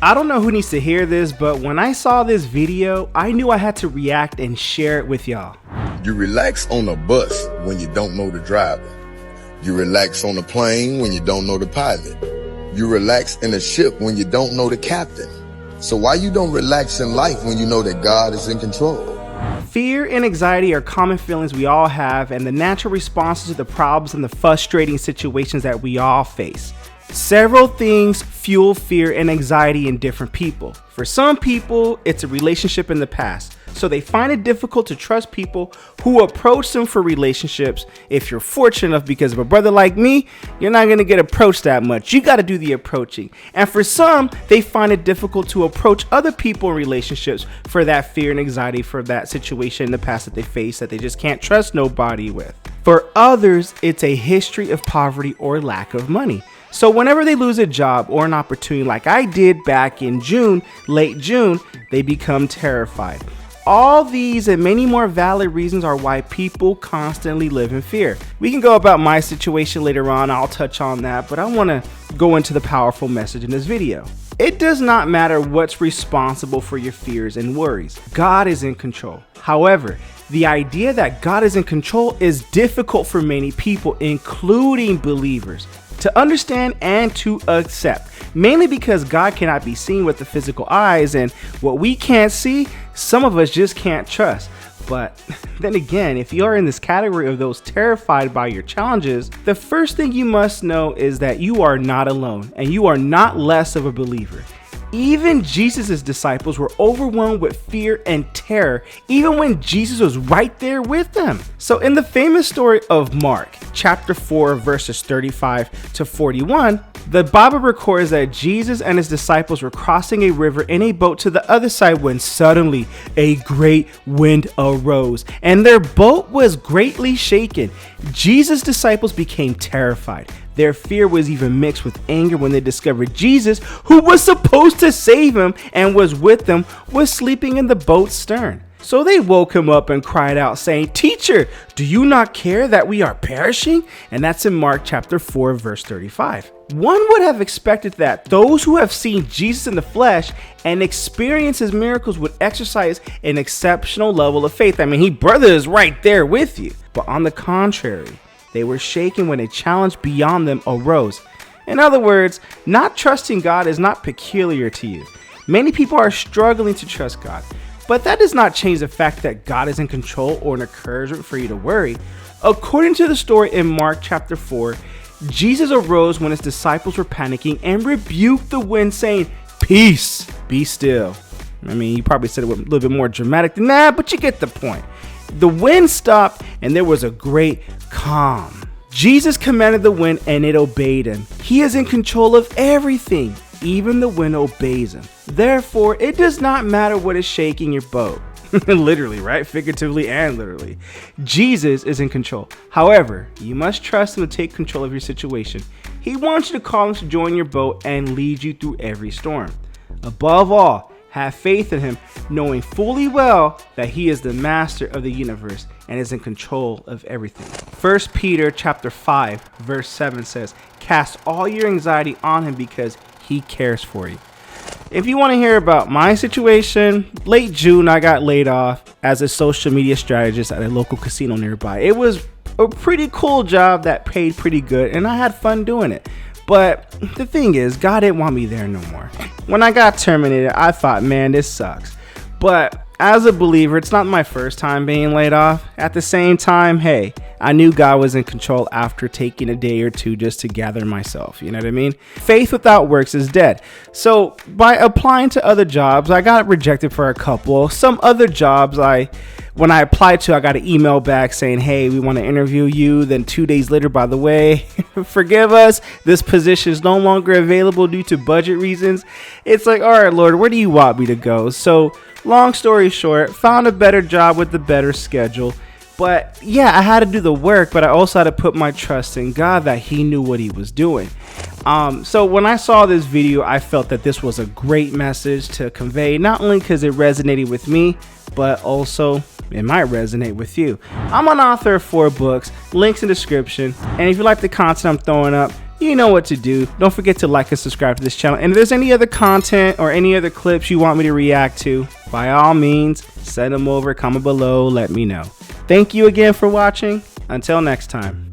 I don't know who needs to hear this, but when I saw this video, I knew I had to react and share it with y'all. You relax on a bus when you don't know the driver. You relax on a plane when you don't know the pilot. You relax in a ship when you don't know the captain. So why you don't relax in life when you know that God is in control? Fear and anxiety are common feelings we all have and the natural responses to the problems and the frustrating situations that we all face. Several things fuel fear and anxiety in different people. For some people, it's a relationship in the past, so they find it difficult to trust people who approach them for relationships. If you're fortunate enough, because of a brother like me, you're not going to get approached that much. You got to do the approaching. And for some, they find it difficult to approach other people in relationships for that fear and anxiety for that situation in the past that they face that they just can't trust nobody with. For others, it's a history of poverty or lack of money. So whenever they lose a job or an opportunity like I did back in June, late June, they become terrified. All these and many more valid reasons are why people constantly live in fear. We can go about my situation later on, I'll touch on that, but I want to go into the powerful message in this video. It does not matter what's responsible for your fears and worries. God is in control. However, the idea that God is in control is difficult for many people, including believers, to understand and to accept, mainly because God cannot be seen with the physical eyes, and what we can't see, some of us just can't trust. But then again, if you are in this category of those terrified by your challenges, the first thing you must know is that you are not alone and you are not less of a believer. Even Jesus' disciples were overwhelmed with fear and terror, even when Jesus was right there with them. So in the famous story of Mark, chapter 4, verses 35 to 41, the Bible records that Jesus and his disciples were crossing a river in a boat to the other side when suddenly a great wind arose and their boat was greatly shaken. Jesus' disciples became terrified. Their fear was even mixed with anger when they discovered Jesus, who was supposed to save them and was with them, was sleeping in the boat's stern. So they woke him up and cried out, saying, "Teacher, do you not care that we are perishing?" And that's in Mark chapter 4, verse 35. One would have expected that those who have seen Jesus in the flesh and experience his miracles would exercise an exceptional level of faith. I mean, he brother is right there with you. But on the contrary, they were shaken when a challenge beyond them arose. In other words, not trusting God is not peculiar to you. Many people are struggling to trust God, but that does not change the fact that God is in control or an encouragement for you to worry. According to the story in Mark chapter 4, Jesus arose when his disciples were panicking and rebuked the wind, saying, "Peace, be still." I mean, he probably said it a little bit more dramatic than that, but you get the point. The wind stopped and there was a great calm. Jesus commanded the wind and it obeyed him. He is in control of everything. Even the wind obeys him. Therefore, it does not matter what is shaking your boat. Literally, right? Figuratively and literally. Jesus is in control. However, you must trust him to take control of your situation. He wants you to call him to join your boat and lead you through every storm. Above all, have faith in him, knowing fully well that he is the master of the universe and is in control of everything. 1 Peter chapter 5, verse 7 says, "Cast all your anxiety on him because he cares for you." If you want to hear about my situation, late June, I got laid off as a social media strategist at a local casino nearby. It was a pretty cool job that paid pretty good, and I had fun doing it. But the thing is, God didn't want me there no more. When I got terminated, I thought, man, this sucks. But as a believer, it's not my first time being laid off. At the same time, hey, I knew God was in control after taking a day or two just to gather myself. You know what I mean? Faith without works is dead. So by applying to other jobs, I got rejected for a couple. Some other jobs, when I applied to, I got an email back saying, "Hey, we want to interview you." Then 2 days later, by the way, forgive us, this position is no longer available due to budget reasons. It's like, all right, Lord, where do you want me to go? So long story short, found a better job with a better schedule. But yeah, I had to do the work, but I also had to put my trust in God that he knew what he was doing. So when I saw this video, I felt that this was a great message to convey, not only because it resonated with me, but also it might resonate with you. I'm an author of 4 books, links in the description. And if you like the content I'm throwing up, You know what to do. Don't forget to like and subscribe to this channel. And if there's any other content or any other clips you want me to react to, by all means, send them over, comment below, let me know. Thank you again for watching. Until next time.